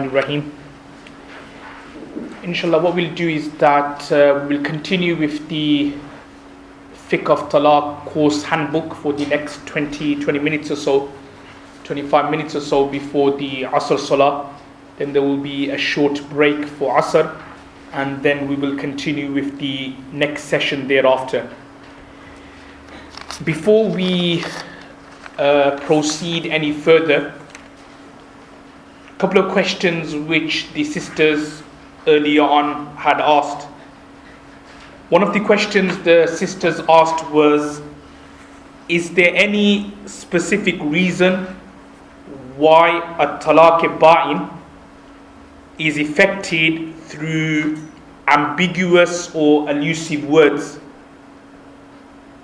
Rahim. Inshallah, what we'll do is that we'll continue with the Fiqh of Talaaq course handbook for the next 20 minutes or so, 25 minutes or so before the Asr Salah. Then there will be a short break for Asr, and then we will continue with the next session thereafter. Before we proceed any further, a couple of questions which the sisters earlier on had asked. One of the questions the sisters asked was, is there any specific reason why a talaq ba'in is effected through ambiguous or elusive words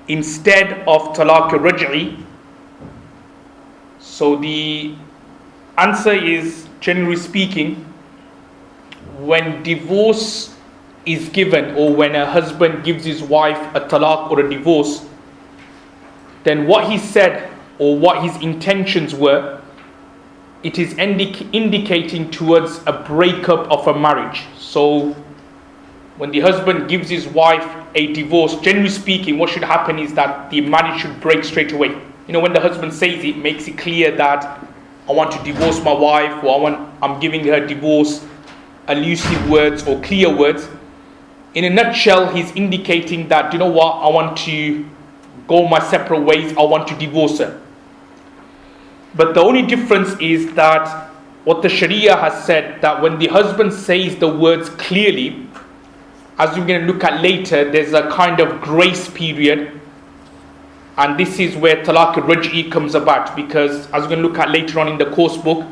instead of talaq raj'i? So the answer is, generally speaking, when divorce is given, or when a husband gives his wife a talaq or a divorce, then what he said or what his intentions were, it is indicating towards a breakup of a marriage. So when the husband gives his wife a divorce, generally speaking, what should happen is that the marriage should break straight away. You know, when the husband says it, makes it clear that I want to divorce my wife, or I'm giving her divorce, elusive words or clear words. In a nutshell, he's indicating that, you know what, I want to go my separate ways, I want to divorce her. But the only difference is that what the Sharia has said, that when the husband says the words clearly, as we're going to look at later, there's a kind of grace period. And this is where talaq raj'i comes about, because as we're going to look at later on in the course book,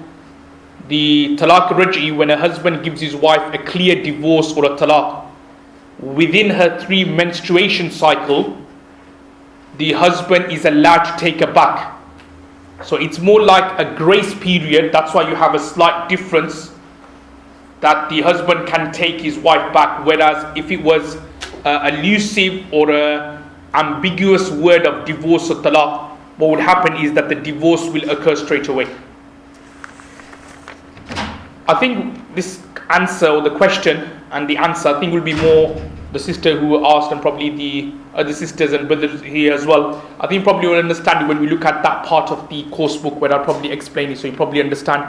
the talaq raj'i, when a husband gives his wife a clear divorce or a talaq, within her 3 menstruation cycle, the husband is allowed to take her back. So it's more like a grace period. That's why you have a slight difference, that the husband can take his wife back. Whereas if it was elusive or a ambiguous word of divorce or talaq, what would happen is that the divorce will occur straight away. I think this answer, or the question and the answer, I think will be more the sister who asked, and probably the other sisters and brothers here as well. I think probably will understand it when we look at that part of the course book where I'll probably explain it, so you probably understand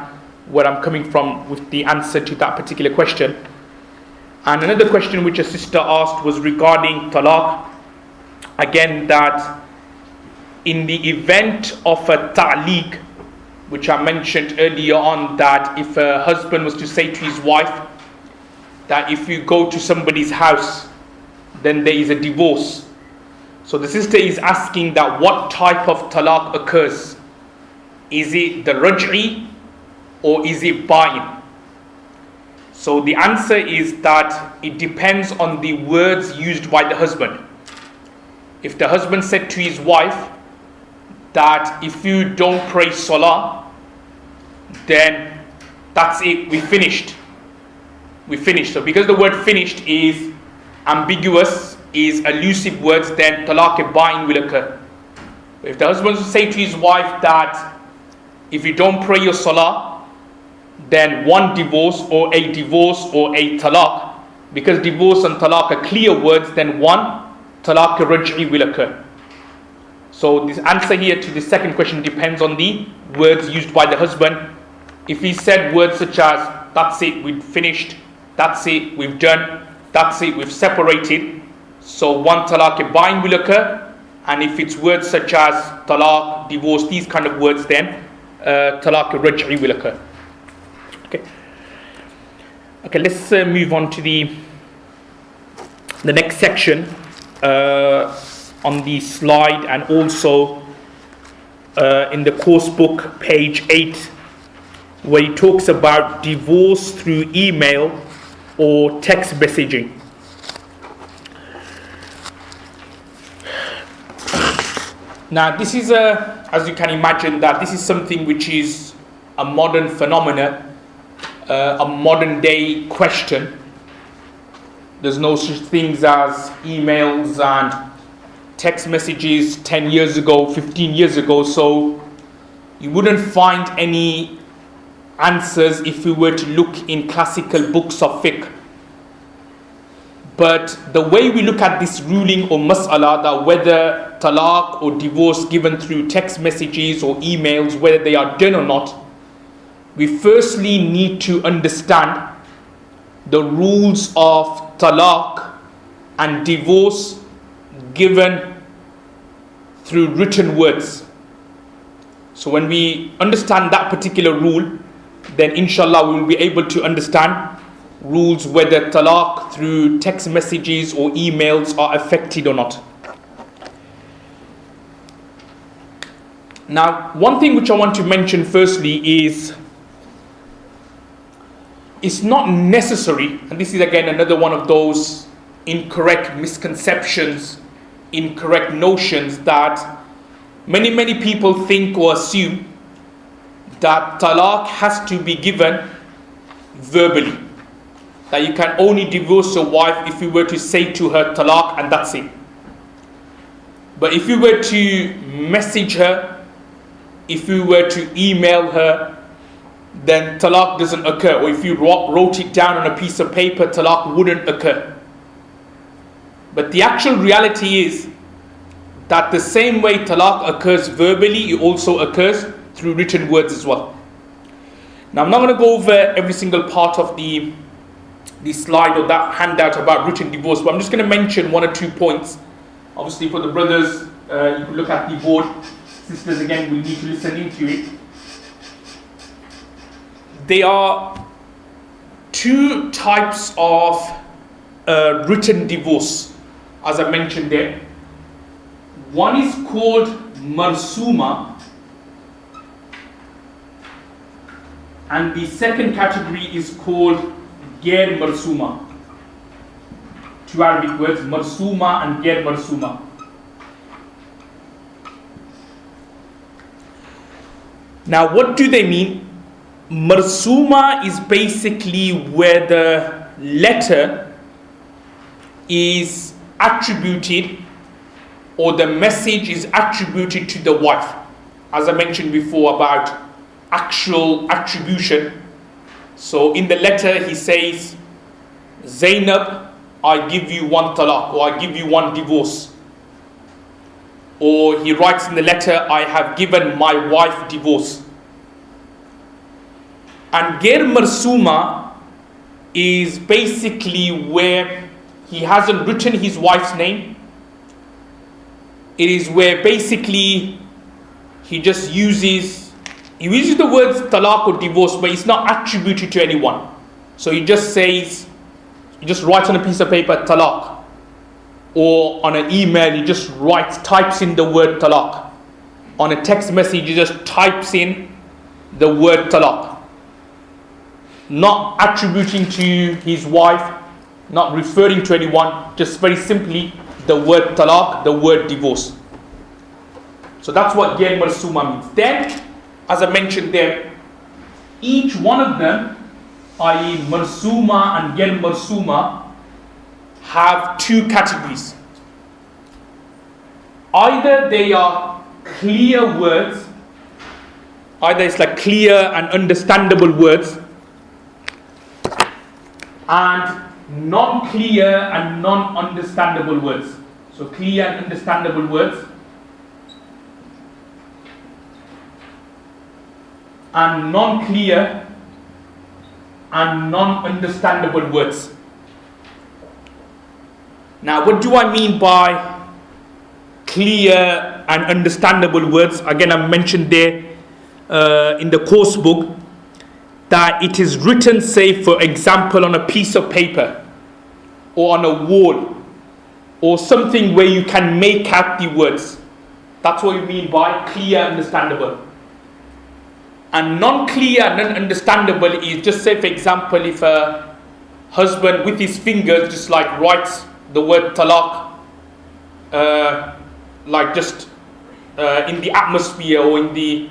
where I'm coming from with the answer to that particular question. And another question which a sister asked was regarding talaq. Again, that in the event of a ta'liq, which I mentioned earlier on, that if a husband was to say to his wife that if you go to somebody's house, then there is a divorce. So the sister is asking that what type of talaq occurs. Is it the raj'i or is it ba'in? So the answer is that it depends on the words used by the husband. If the husband said to his wife that if you don't pray salah, then that's it, we finished. So because the word finished is ambiguous, is elusive words, then talaq ba'in will occur. If the husband say to his wife that if you don't pray your salah, then one divorce or a talaq, because divorce and talaq are clear words, then one talaq raj'i will occur. So this answer here to the second question depends on the words used by the husband. If he said words such as, that's it, we've finished, that's it, we've done, that's it, we've separated, so one talaq ba'in will occur. And if it's words such as talaq, divorce, these kind of words, then talaq raj'i will occur. Okay, let's move on to the next section on the slide, and also in the course book, page 8, where he talks about divorce through email or text messaging. Now this is as you can imagine, that this is something which is a modern phenomenon, a modern day question. There's no such things as emails and text messages 10 years ago, 15 years ago, so you wouldn't find any answers if we were to look in classical books of fiqh. But the way we look at this ruling or mas'ala, that whether talaq or divorce given through text messages or emails, whether they are done or not, we firstly need to understand the rules of talaq and divorce given through written words. So when we understand that particular rule, then inshallah we will be able to understand rules whether talaq through text messages or emails are affected or not. Now, one thing which I want to mention firstly is it's not necessary, and this is again another one of those incorrect misconceptions, incorrect notions that many people think or assume that talaq has to be given verbally. That you can only divorce your wife if you were to say to her talaq and that's it. But if you were to message her, if you were to email her, then talaq doesn't occur. Or if you wrote it down on a piece of paper, talaq wouldn't occur. But the actual reality is that the same way talaq occurs verbally, it also occurs through written words as well. Now I'm not going to go over every single part of the slide or that handout about written divorce, but I'm just going to mention one or two points. Obviously for the brothers, you can look at the board. Sisters, again, we need to listen into it. There are two types of written divorce, as I mentioned there. One is called marsuma, and the second category is called Ghair marsuma. Two Arabic words, marsuma and Ghair marsuma. Now, what do they mean? Marsuma is basically where the letter is attributed or the message is attributed to the wife. As I mentioned before about actual attribution. So in the letter he says, Zainab, I give you one talaq, or I give you one divorce. Or he writes in the letter, I have given my wife divorce. And Ghair marsuma is basically where he hasn't written his wife's name. It is where basically he just uses the words talaq or divorce, but it's not attributed to anyone. So he just says, he just writes on a piece of paper talaq, or on an email he just types in the word talaq. On a text message he just types in the word talaq, not attributing to his wife, not referring to anyone, just very simply the word talaq, the word divorce. So that's what Ghair marsuma means. Then, as I mentioned there, each one of them, i.e. marsuma and Ghair marsuma, have two categories. Either they are clear words, either it's like clear and understandable words, and non-clear and non-understandable words. So clear and understandable words, and non-clear and non-understandable words. Now, what do I mean by clear and understandable words? Again, I mentioned there in the course book that it is written, say for example, on a piece of paper or on a wall or something where you can make out the words. That's what you mean by clear, understandable. And non-clear and non-understandable is just, say for example, if a husband with his fingers just like writes the word talaq like just in the atmosphere or in the,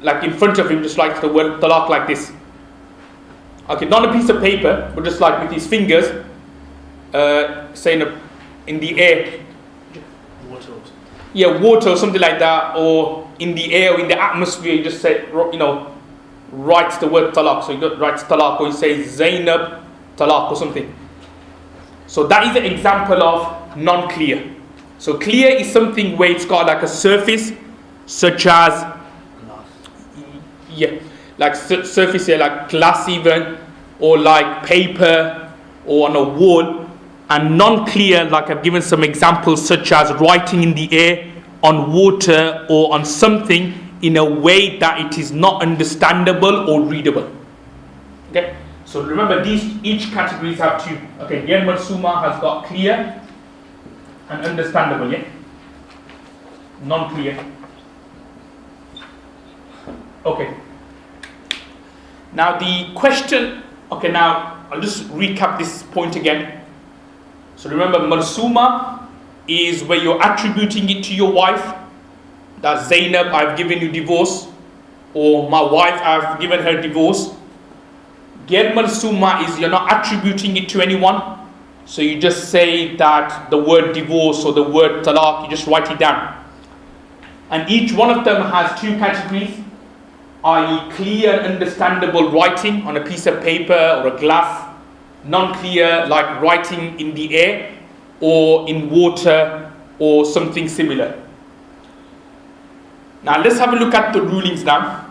like in front of him, just like the word talaq like this. Okay, not a piece of paper, but just like with his fingers, say in the air. Water. Yeah, water or something like that, or in the air or in the atmosphere. You just say, writes the word talaq. So he writes talaq, or he says Zainab talaq or something. So that is an example of non-clear. So clear is something where it's got like a surface, such as like surface here, like glass even, or like paper, or on a wall. And non-clear, like I've given some examples, such as writing in the air, on water, or on something in a way that it is not understandable or readable. Okay, so remember each categories have two. Okay, Ghair Marsuma has got clear and understandable, yeah? Non-clear. Okay. Now the question, okay, now I'll just recap this point again. So remember, Marsuma is where you're attributing it to your wife. That Zainab, I've given you divorce, or my wife, I've given her divorce. Ghair Marsuma is you're not attributing it to anyone. So you just say that the word divorce or the word talaq, you just write it down. And each one of them has two categories, i.e. clear, understandable writing on a piece of paper or a glass. Non-clear, like writing in the air or in water or something similar. Now let's have a look at the rulings now,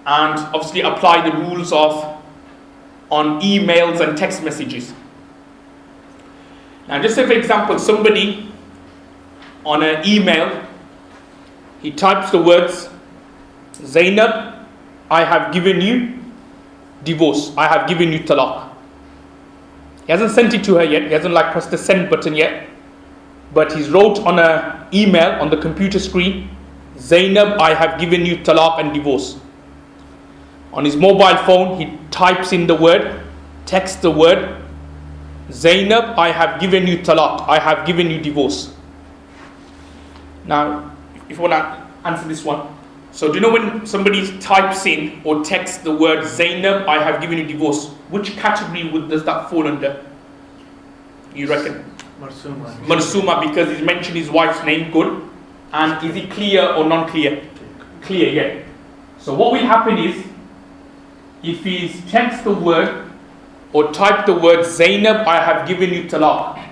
and obviously apply the rules of on emails and text messages. Now just say for example, somebody on an email, he types the words, Zainab, I have given you divorce, I have given you talaq. He hasn't sent it to her yet, he hasn't like pressed the send button yet, but he's wrote on an email on the computer screen, Zainab, I have given you talaq and divorce. On his mobile phone, he types in the word, texts the word, Zainab, I have given you talaq, I have given you divorce. Now, if you want to answer this one, so do you know when somebody types in or texts the word Zainab, I have given you divorce, which category does that fall under? You reckon? Marsuma. Marsuma, because he's mentioned his wife's name, good. And is it clear or non-clear? Clear, yeah. So what will happen is, if he's text the word or type the word Zainab, I have given you talaq.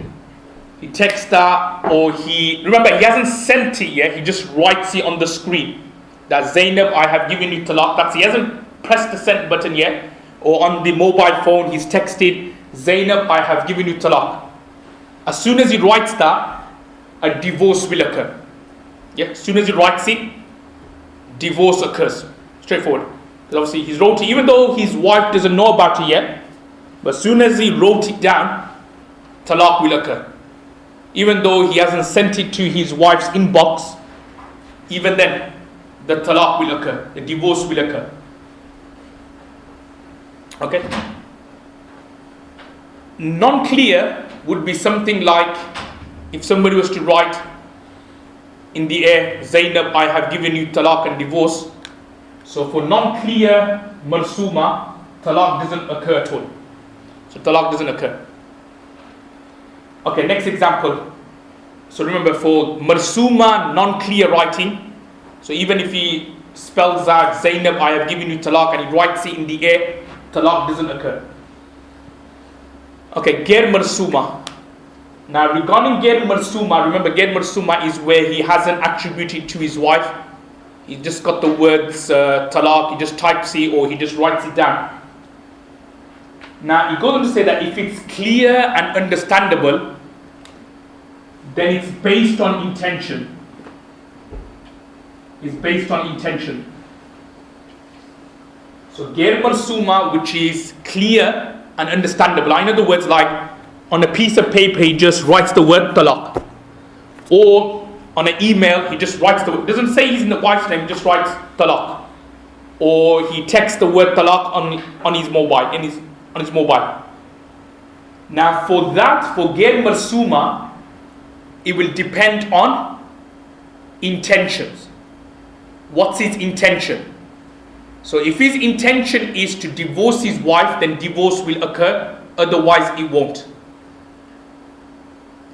He texts that, or remember he hasn't sent it yet, he just writes it on the screen. That Zainab, I have given you talaq. He hasn't pressed the send button yet, or on the mobile phone he's texted, Zainab, I have given you talaq. As soon as he writes that, a divorce will occur. Yeah, as soon as he writes it, divorce occurs. Straightforward. Because obviously he's wrote it, even though his wife doesn't know about it yet, but as soon as he wrote it down, talaq will occur. Even though he hasn't sent it to his wife's inbox, even then, the talaq will occur, the divorce will occur. Okay? Non-clear would be something like if somebody was to write in the air, Zainab, I have given you talaq and divorce. So for non-clear Marsuma, talaq doesn't occur at all. So talaq doesn't occur. Okay, next example. So remember, for Marsuma, non-clear writing, so even if he spells out Zainab, I have given you talaq, and he writes it in the air, talaq doesn't occur. Okay, Ghair Marsuma. Now regarding Ghair Marsuma, remember Ghair Marsuma is where he hasn't attributed to his wife. He just got the words talaq, he just types it or he just writes it down. Now he goes on to say that if it's clear and understandable, then it's based on intention. It's based on intention. So Ghair Marsuma, which is clear and understandable. In other words, like on a piece of paper, he just writes the word talaq. Or on an email, he just writes the word, doesn't say he's in the wife's name, just writes talaq. Or he texts the word talaq on his mobile, on his mobile. Now for that, for Ghair Marsuma, it will depend on intentions. What's his intention? So if his intention is to divorce his wife, then divorce will occur, otherwise it won't.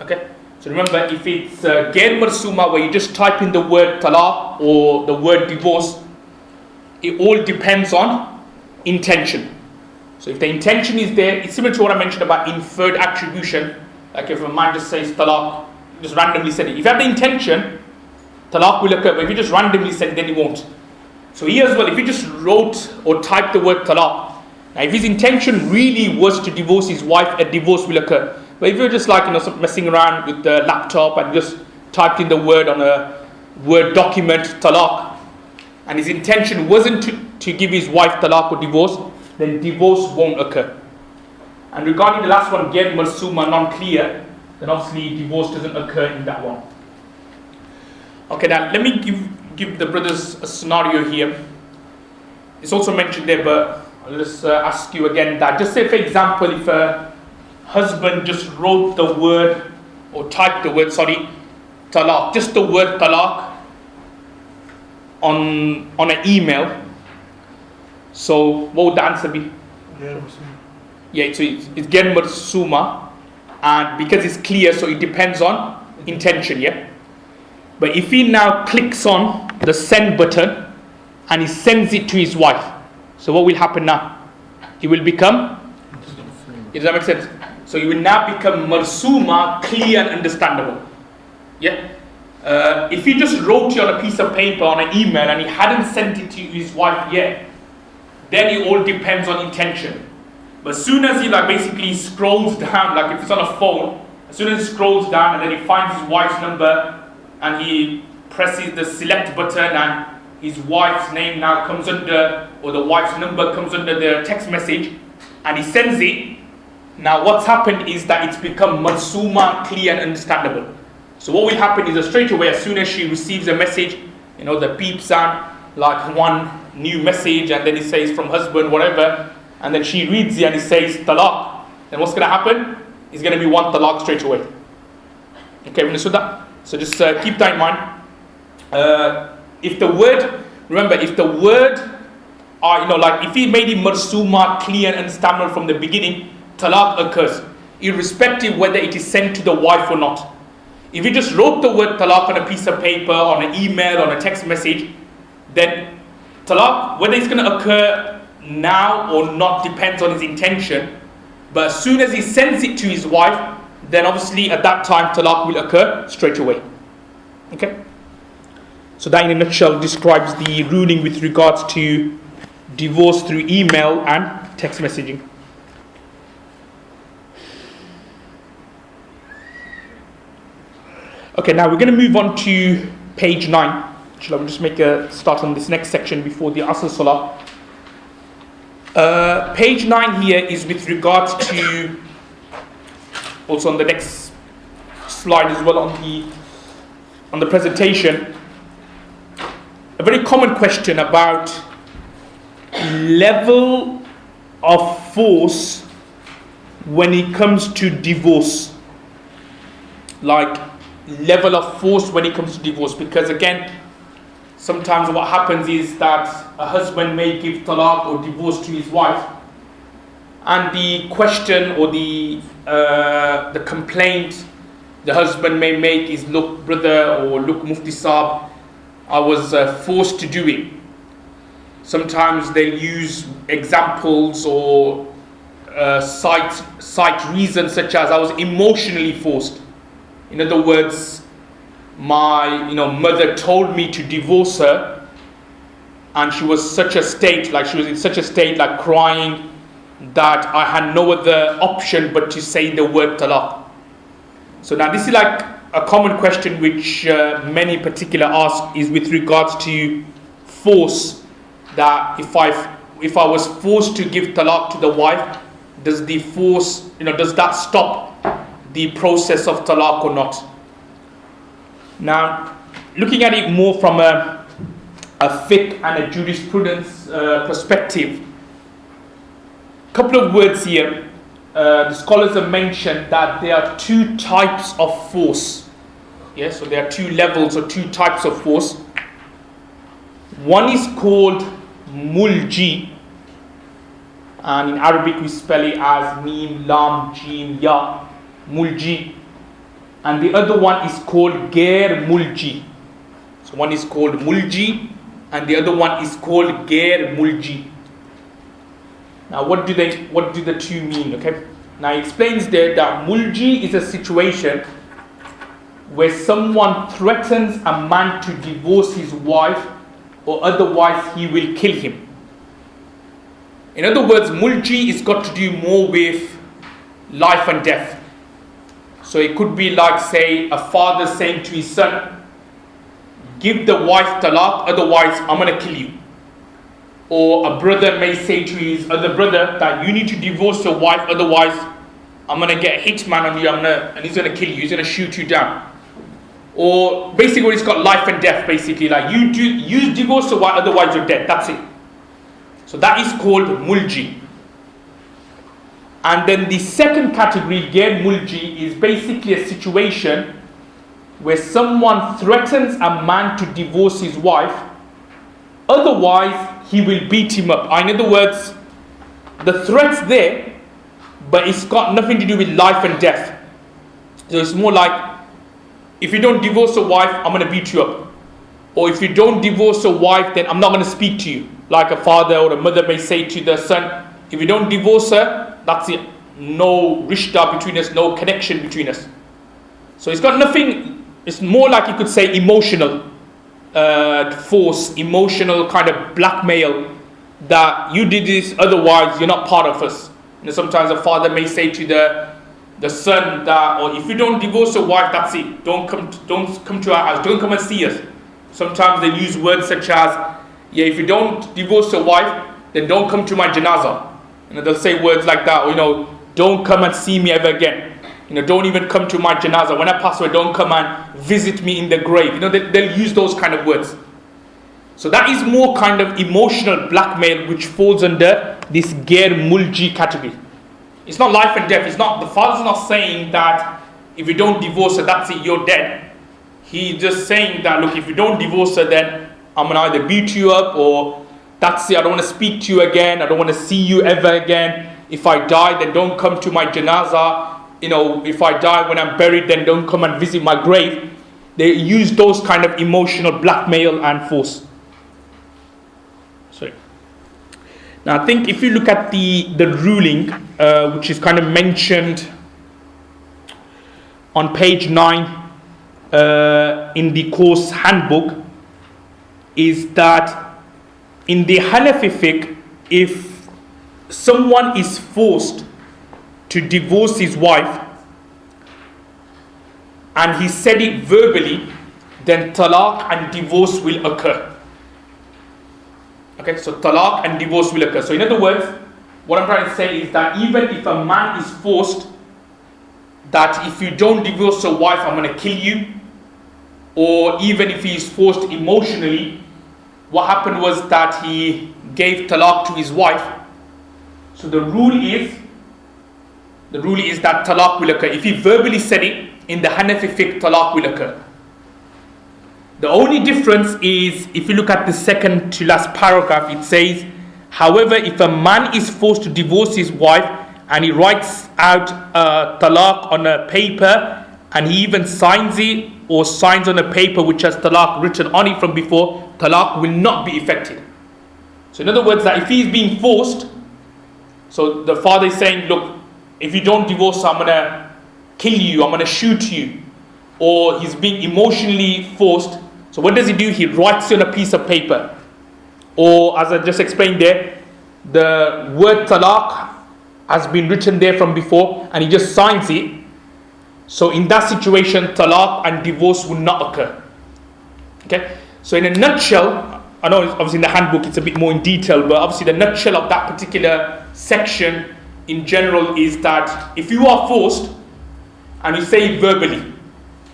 Okay? So remember, if it's Ghair Marsuma where you just type in the word talaq or the word divorce, it all depends on intention. So if the intention is there, it's similar to what I mentioned about inferred attribution. Like if a man just says talaq, just randomly said it. If you have the intention, talaq will occur. But if you just randomly said it, then it won't. So here as well, if you just wrote or typed the word talaq, now if his intention really was to divorce his wife, a divorce will occur. But if you're just like, messing around with the laptop and just typed in the word on a Word document, talaq, and his intention wasn't to give his wife talaq or divorce, then divorce won't occur. And regarding the last one, ghair marsuma, non-clear, then obviously divorce doesn't occur in that one. Okay, now let me give the brothers a scenario here. It's also mentioned there, but I'll just ask you again that, just say for example, if a husband just wrote the word, or typed the word, talaq, just the word talaq on an email. So what would the answer be? Yeah, so it's ghair marsuma, and because it's clear, so it depends on intention, yeah? But if he now clicks on the send button and he sends it to his wife, so what will happen now? It will become, does that make sense? So it will now become marsuma, clear and understandable. Yeah. If he just wrote it on a piece of paper, on an email, and he hadn't sent it to his wife yet, then it all depends on intention. But as soon as he basically scrolls down, like if it's on a phone, as soon as he scrolls down and then he finds his wife's number and he presses the select button and his wife's name now comes under, or the wife's number comes under the text message, and he sends it, now what's happened is that it's become marsuma, clear and understandable. So what will happen is that straight away, as soon as she receives a message, the beep sound, like one new message, and then it says from husband, whatever, and then she reads it and it says talaq, then what's going to happen? It's going to be one talaq straight away. Okay, we understood that? So just keep that in mind. If the word, remember, if the word are, if he made it marsuma, clear and understandable from the beginning, talaq occurs, irrespective whether it is sent to the wife or not. If you just wrote the word talaq on a piece of paper, on an email, on a text message, then talaq, whether it's going to occur now or not, depends on his intention. But as soon as he sends it to his wife, then obviously at that time talaq will occur straight away. Okay? So that in a nutshell describes the ruling with regards to divorce through email and text messaging. Okay, now we're going to move on to page 9. Shall we just make a start on this next section before the Asr Salah? Page 9 here is with regards to, also on the next slide as well on the presentation, a very common question about level of force when it comes to divorce. Like level of force when it comes to divorce, because again, sometimes what happens is that a husband may give talaq or divorce to his wife, and the question or the complaint the husband may make is, look brother, or look Mufti Saab, I was forced to do it. Sometimes they use examples or cite reasons such as, I was emotionally forced. In other words, my mother told me to divorce her, and she was in such a state, like crying, that I had no other option but to say the word talaq. So now this is like a common question which many particular ask, is with regards to force, that if I was forced to give talaq to the wife, does the force, does that stop the process of talaq or not? Now, looking at it more from a fiqh and a jurisprudence perspective, a couple of words here. The scholars have mentioned that there are two types of force. Yes, so there are two levels or two types of force. One is called mulji, and in Arabic we spell it as mim, lam, jim, ya, mulji. And the other one is called ghair mulji. So one is called mulji and the other one is called Ghair Mulji. Now what do the two mean? Okay. Now he explains there that Mulji is a situation where someone threatens a man to divorce his wife, or otherwise he will kill him. In other words, Mulji is got to do more with life and death. So it could be like, say, a father saying to his son, give the wife talaq, otherwise I'm going to kill you. Or a brother may say to his other brother that you need to divorce your wife, otherwise I'm going to get a hitman on you, and he's going to kill you, he's going to shoot you down. Or basically it's got life and death, basically, like you divorce your wife, otherwise you're dead, that's it. So that is called Mulji. And then the second category, Ghair Mulji, is basically a situation where someone threatens a man to divorce his wife, otherwise he will beat him up. In other words, the threat's there, but it's got nothing to do with life and death. So it's more like, if you don't divorce your wife, I'm going to beat you up. Or if you don't divorce your wife, then I'm not going to speak to you. Like a father or a mother may say to their son, if you don't divorce her, that's it. No rishta between us, no connection between us. So it's got nothing, it's more like you could say emotional force, emotional kind of blackmail, that you did this, otherwise you're not part of us. You know, sometimes a father may say to the son that, or if you don't divorce your wife, that's it. Don't come to our house, don't come and see us. Sometimes they use words such as, yeah, if you don't divorce your wife, then don't come to my janazah. You know, they'll say words like that, or, you know, don't come and see me ever again. You know, don't even come to my janazah. When I pass away, don't come and visit me in the grave. You know, they'll use those kind of words. So that is more kind of emotional blackmail, which falls under this Ghair Mulji category. It's not life and death. It's not, the father's not saying that if you don't divorce her, that's it, you're dead. He's just saying that, look, if you don't divorce her, then I'm going to either beat you up, or that's it, I don't want to speak to you again, I don't want to see you ever again. If I die, then don't come to my janazah. You know, if I die when I'm buried, then don't come and visit my grave. They use those kind of emotional blackmail and force. Sorry. Now I think if you look at the ruling, which is kind of mentioned on page 9 in the course handbook, is that in the Hanafi fiqh, if someone is forced to divorce his wife and he said it verbally, then talaq and divorce will occur. Okay, so talaq and divorce will occur. So in other words, what I'm trying to say is that even if a man is forced that if you don't divorce your wife, I'm going to kill you, or even if he is forced emotionally, what happened was that he gave talaq to his wife. So the rule is that talaq will occur. If he verbally said it, in the Hanafi fiqh, talaq will occur. The only difference is, if you look at the second to last paragraph, it says, however, if a man is forced to divorce his wife and he writes out talaq on a paper, and he even signs it, or signs on a paper which has talaq written on it from before, talaq will not be effective. So in other words, that if he is being forced, so the father is saying, look, if you don't divorce her, I'm going to kill you, I'm going to shoot you. Or he's being emotionally forced. So what does he do? He writes it on a piece of paper. Or as I just explained there, the word talaq has been written there from before, and he just signs it. So in that situation, talaq and divorce will not occur. Okay? So in a nutshell, I know obviously in the handbook it's a bit more in detail, but obviously the nutshell of that particular section in general is that if you are forced and you say it verbally,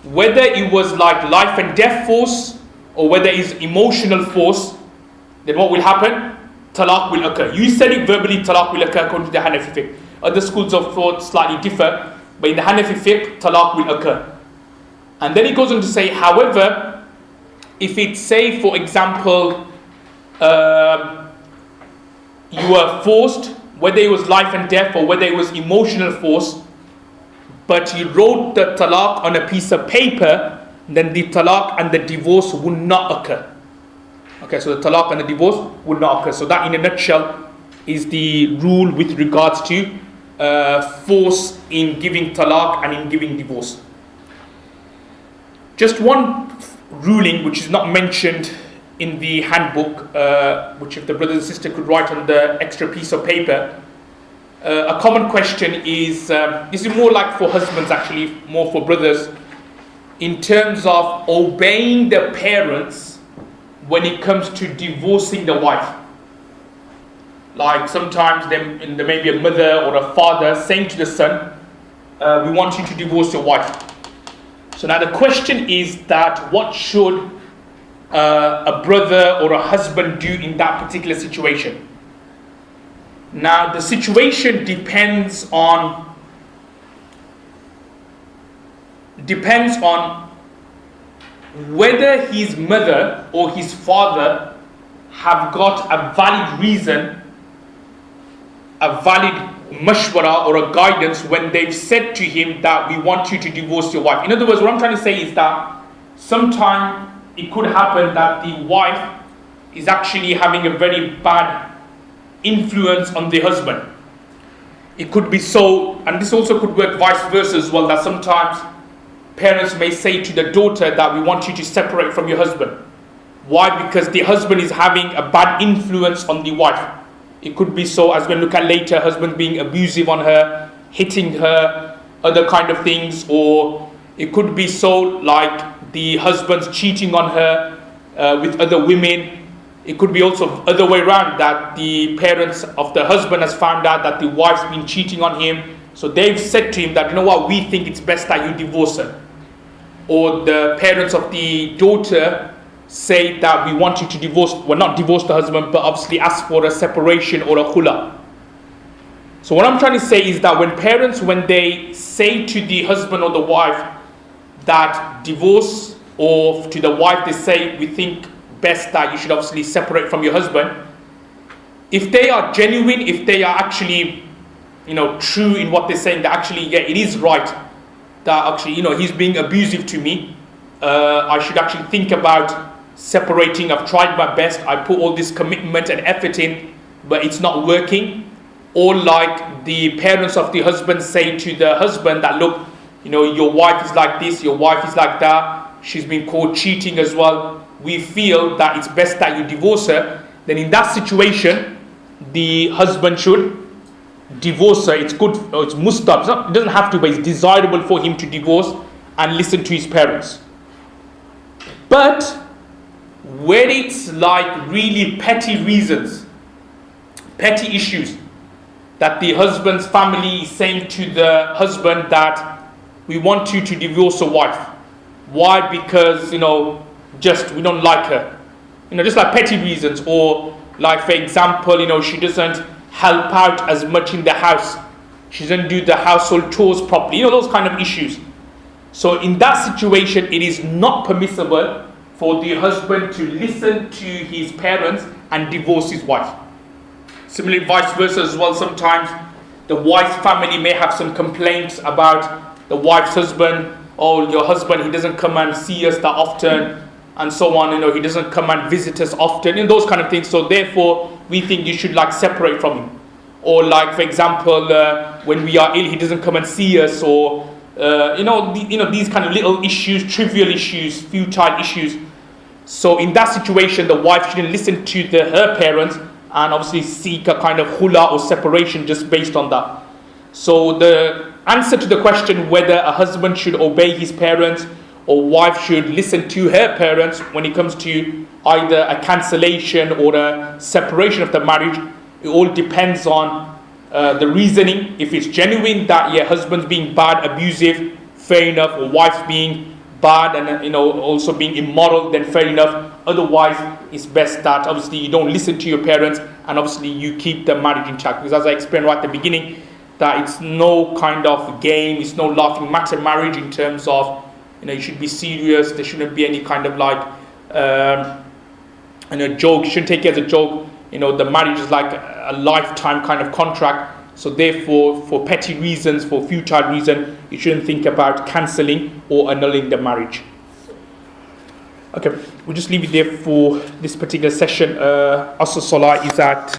whether it was like life and death force or whether it's emotional force, then what will happen? Talaq will occur. You said it verbally, talaq will occur according to the Hanafi fiqh. Other schools of thought slightly differ, but in the Hanafi fiqh, talaq will occur. And then he goes on to say, however, if it's, say, for example, you were forced, whether it was life and death or whether it was emotional force, but you wrote the talaq on a piece of paper, then the talaq and the divorce will not occur. Okay, so the talaq and the divorce would not occur. So that in a nutshell is the rule with regards to force in giving talaq and in giving divorce. Just one ruling which is not mentioned in the handbook, which if the brother and sister could write on the extra piece of paper. A common question is, this is more like for husbands actually, more for brothers, in terms of obeying the parents when it comes to divorcing the wife. Like sometimes there may be a mother or a father saying to the son, we want you to divorce your wife. So now the question is that what should a brother or a husband do in that particular situation? Now the situation depends on whether his mother or his father have got a valid reason, a valid mashwara or a guidance when they've said to him that we want you to divorce your wife. In other words, what I'm trying to say is that sometimes it could happen that the wife is actually having a very bad influence on the husband. It could be so, and this also could work vice versa as well, that sometimes parents may say to the daughter that we want you to separate from your husband. Why? Because the husband is having a bad influence on the wife. It could be so, as we'll look at later, husband being abusive on her, hitting her, other kind of things, or it could be so like the husband's cheating on her with other women. It could be also other way around, that the parents of the husband has found out that the wife's been cheating on him. So they've said to him that, you know what, we think it's best that you divorce her. Or the parents of the daughter say that we want you to divorce, well, not divorce the husband, but obviously ask for a separation or a khula. So what I'm trying to say is that when parents, when they say to the husband or the wife that divorce, or to the wife they say we think best that you should obviously separate from your husband, if they are genuine, if they are actually, true in what they're saying, that actually, yeah, it is right, that actually, he's being abusive to me, I should actually think about separating. I've tried my best, I put all this commitment and effort in, but it's not working. Or like the parents of the husband say to the husband that, look, your wife is like this, your wife is like that, she's been caught cheating as well, we feel that it's best that you divorce her. Then in that situation, the husband should divorce her. It's good, it's mustab, it doesn't have to, but it's desirable for him to divorce and listen to his parents. But when it's like really petty reasons, petty issues, that the husband's family is saying to the husband that we want you to divorce your wife. Why? Because, just we don't like her. Just like petty reasons. Or like, for example, she doesn't help out as much in the house. She doesn't do the household chores properly. Those kind of issues. So in that situation, it is not permissible for the husband to listen to his parents and divorce his wife. Similarly, vice versa as well. Sometimes the wife's family may have some complaints about the wife's husband. Oh, your husband, he doesn't come and see us that often, and so on. He doesn't come and visit us often, those kind of things. So therefore, we think you should separate from him. Or like, for example, when we are ill, he doesn't come and see us. Or these kind of little issues, trivial issues, futile issues. So in that situation, the wife shouldn't listen to her parents and obviously seek a kind of khula or separation just based on that. So the answer to the question whether a husband should obey his parents or wife should listen to her parents when it comes to either a cancellation or a separation of the marriage, it all depends on the reasoning. If it's genuine that husband's being bad, abusive, fair enough, or wife's being bad and also being immoral, then fair enough. Otherwise, it's best that obviously you don't listen to your parents and obviously you keep the marriage intact. Because as I explained right at the beginning, that it's no kind of game, it's no laughing matter marriage in terms of, you should be serious, there shouldn't be any kind of joke, you shouldn't take it as a joke. The marriage is like a lifetime kind of contract. So therefore, for petty reasons, for futile reason, you shouldn't think about cancelling or annulling the marriage. Okay, we'll just leave it there for this particular session. Asr Salah is at